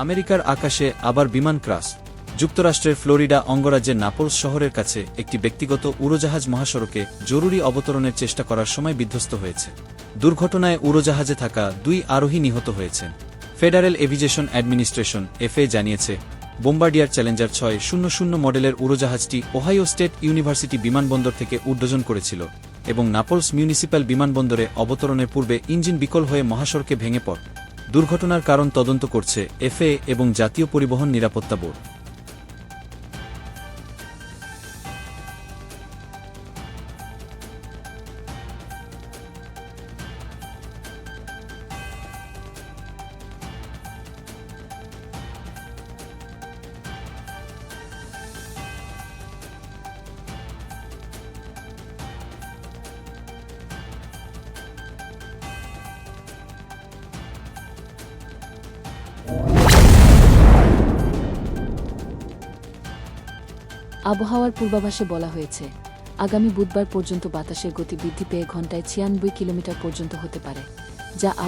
আমেরিকার আকাশে আবার বিমান ক্রাশ। যুক্তরাষ্ট্রের ফ্লোরিডা অঙ্গরাজ্যের নাপলস শহরের কাছে একটি ব্যক্তিগত উড়োজাহাজ মহাসড়কে জরুরি অবতরণের চেষ্টা করার সময় বিধ্বস্ত হয়েছে। দুর্ঘটনায় উড়োজাহাজে থাকা 2 আরোহী নিহত হয়েছেন। ফেডারেল এভিয়েশন অ্যাডমিনিস্ট্রেশন এফএএ জানিয়েছে, বোম্বার্ডিয়ার চ্যালেঞ্জার 600 মডেলের উড়োজাহাজটি ওহাইও স্টেট ইউনিভার্সিটি বিমানবন্দর থেকে উড্ডয়ন করেছিল এবং নাপলস মিউনিসিপ্যাল বিমানবন্দরে অবতরণের পূর্বে ইঞ্জিন বিকল হয়ে মহাসড়কে ভেঙে পড়ে। দুর্ঘটনার কারণ তদন্ত করছে এফএএ এবং জাতীয় পরিবহন নিরাপত্তা বোর্ড। আবহাওয়ার পূর্বাভাসে বলা হয়েছে, আগামী বুধবার পর্যন্ত বাতাসের গতি বৃদ্ধি পেয়ে ঘণ্টায় 96 কিলোমিটার পর্যন্ত হতে পারে, যা